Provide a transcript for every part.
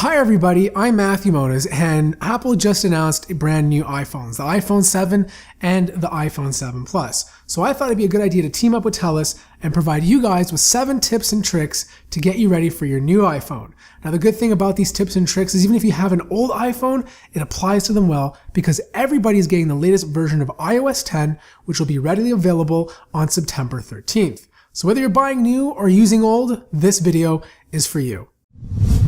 Hi everybody, I'm Matthew Moniz, and Apple just announced brand new iPhones, the iPhone 7 and the iPhone 7 Plus. So I thought it'd be a good idea to team up with TELUS and provide you guys with 7 tips and tricks to get you ready for your new iPhone. Now the good thing about these tips and tricks is even if you have an old iPhone, it applies to them well because everybody's getting the latest version of iOS 10, which will be readily available on September 13th. So whether you're buying new or using old, this video is for you.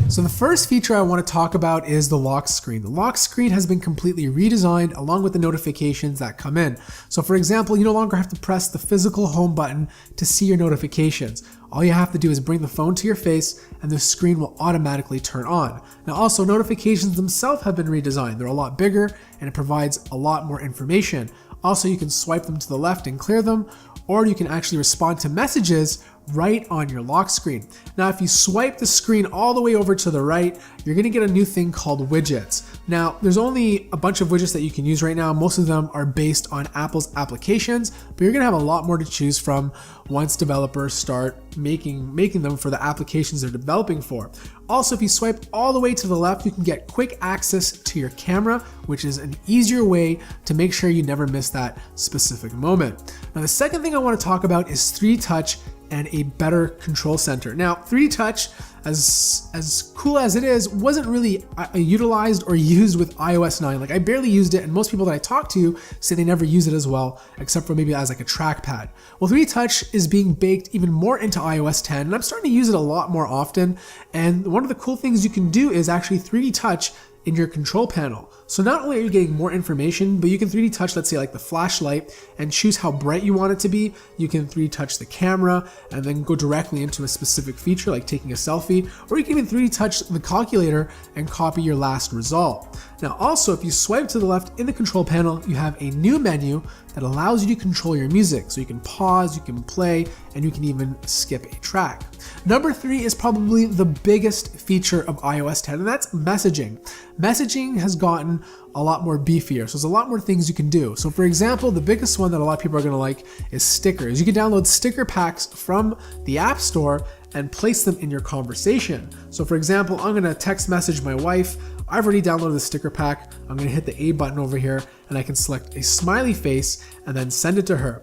So the first feature I want to talk about is the lock screen. The lock screen has been completely redesigned along with the notifications that come in. So for example, you no longer have to press the physical home button to see your notifications. All you have to do is bring the phone to your face and the screen will automatically turn on. Now also, notifications themselves have been redesigned. They're a lot bigger and it provides a lot more information. Also, you can swipe them to the left and clear them, or you can actually respond to messages right on your lock screen. Now, if you swipe the screen all the way over to the right, you're gonna get a new thing called widgets. Now, there's only a bunch of widgets that you can use right now. Most of them are based on Apple's applications, but you're gonna have a lot more to choose from once developers start making them for the applications they're developing for. Also, if you swipe all the way to the left, you can get quick access to your camera, which is an easier way to make sure you never miss that specific moment. Now, the second thing I want to talk about is 3D Touch and a better control center. Now, 3D Touch, as cool as it is, wasn't really utilized or used with iOS 9. Like, I barely used it, and most people that I talk to say they never use it as well, except for maybe as like a trackpad. Well, 3D Touch is being baked even more into iOS 10, and I'm starting to use it a lot more often. And one of the cool things you can do is actually 3D Touch in your control panel. So not only are you getting more information, but you can 3D touch, let's say like the flashlight, and choose how bright you want it to be. You can 3D touch the camera and then go directly into a specific feature like taking a selfie, or you can even 3D touch the calculator and copy your last result. Now also, if you swipe to the left in the control panel, you have a new menu that allows you to control your music. So you can pause, you can play, and you can even skip a track. Number 3 is probably the biggest feature of iOS 10, and that's messaging. Messaging has gotten a lot more beefier, so there's a lot more things you can do. So for example, the biggest one that a lot of people are gonna like is stickers. You can download sticker packs from the App Store and place them in your conversation. So for example, I'm gonna text message my wife. I've already downloaded the sticker pack. I'm gonna hit the A button over here and I can select a smiley face and then send it to her.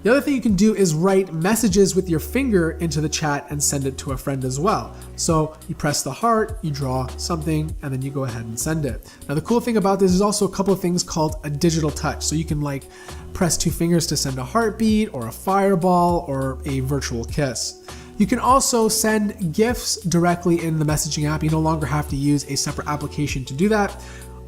The other thing you can do is write messages with your finger into the chat and send it to a friend as well. So you press the heart, you draw something, and then you go ahead and send it. Now the cool thing about this is also a couple of things called a digital touch. So you can like press 2 fingers to send a heartbeat or a fireball or a virtual kiss. You can also send GIFs directly in the messaging app. You no longer have to use a separate application to do that.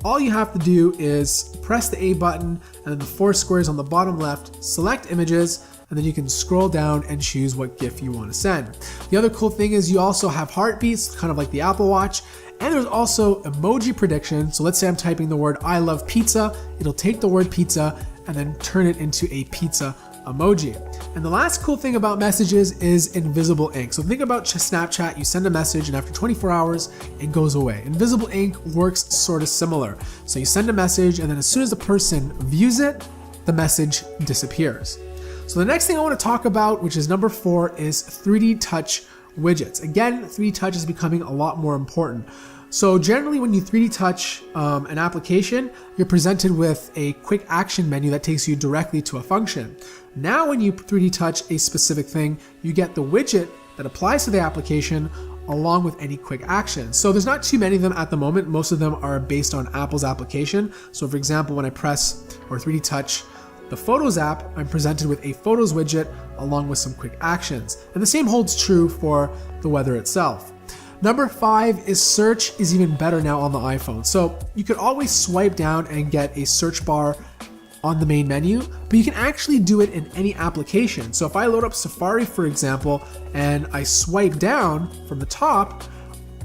All you have to do is press the A button and then the 4 squares on the bottom left, select images, and then you can scroll down and choose what GIF you want to send. The other cool thing is you also have heartbeats, kind of like the Apple Watch, and there's also emoji prediction. So let's say I'm typing the word I love pizza, it'll take the word pizza and then turn it into a pizza emoji. And the last cool thing about messages is invisible ink. So think about Snapchat, you send a message and after 24 hours, it goes away. Invisible ink works sort of similar. So you send a message and then as soon as the person views it, the message disappears. So the next thing I want to talk about, which is number 4, is 3D touch widgets. Again, 3D touch is becoming a lot more important. So generally when you 3D touch an application, you're presented with a quick action menu that takes you directly to a function. Now when you 3D touch a specific thing, you get the widget that applies to the application along with any quick action. So there's not too many of them at the moment. Most of them are based on Apple's application. So for example, when I press or 3D touch the Photos app, I'm presented with a Photos widget along with some quick actions. And the same holds true for the weather itself. Number 5 is search is even better now on the iPhone. So you could always swipe down and get a search bar on the main menu, but you can actually do it in any application. So if I load up Safari, for example, and I swipe down from the top,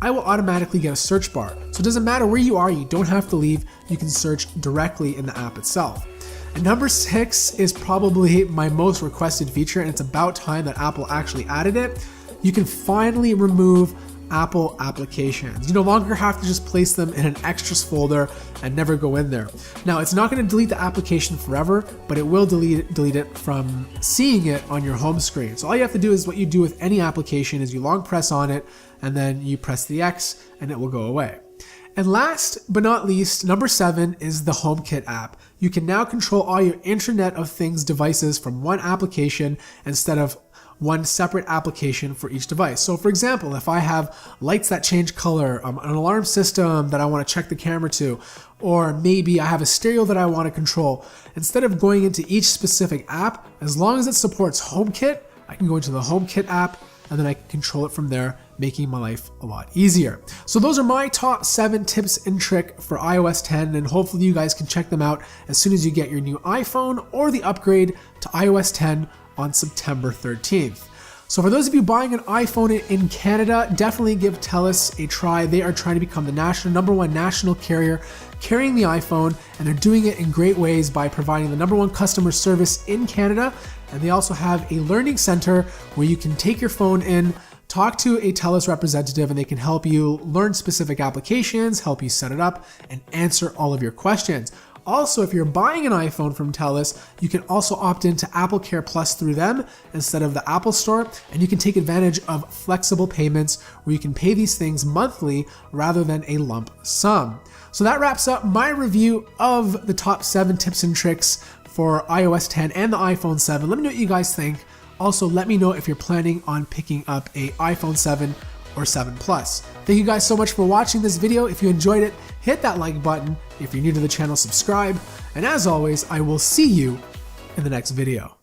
I will automatically get a search bar. So it doesn't matter where you are, you don't have to leave, you can search directly in the app itself. And number 6 is probably my most requested feature, and it's about time that Apple actually added it. You can finally remove Apple applications. You no longer have to just place them in an extras folder and never go in there. Now, it's not going to delete the application forever, but it will delete it from seeing it on your home screen. So all you have to do is what you do with any application is you long press on it, and then you press the X and it will go away. And last but not least, number 7 is the HomeKit app. You can now control all your Internet of Things devices from one application instead of one separate application for each device. So for example, if I have lights that change color, an alarm system that I want to check the camera to, or maybe I have a stereo that I want to control, instead of going into each specific app, as long as it supports HomeKit, I can go into the HomeKit app and then I can control it from there, making my life a lot easier. So those are my top 7 tips and tricks for iOS 10, and hopefully you guys can check them out as soon as you get your new iPhone or the upgrade to iOS 10 on September 13th. So for those of you buying an iPhone in Canada, definitely give TELUS a try. They are trying to become the #1 national carrier carrying the iPhone, and they're doing it in great ways by providing the #1 customer service in Canada. And they also have a learning center where you can take your phone in, talk to a TELUS representative, and they can help you learn specific applications, help you set it up, and answer all of your questions. Also, if you're buying an iPhone from TELUS, you can also opt into Apple Care Plus through them instead of the Apple Store, and you can take advantage of flexible payments where you can pay these things monthly rather than a lump sum. So that wraps up my review of the top 7 tips and tricks for iOS 10 and the iPhone 7. Let me know what you guys think. Also, let me know if you're planning on picking up a iPhone 7 or 7 Plus. Thank you guys so much for watching this video. If you enjoyed it, hit that like button. If you're new to the channel, subscribe. And as always, I will see you in the next video.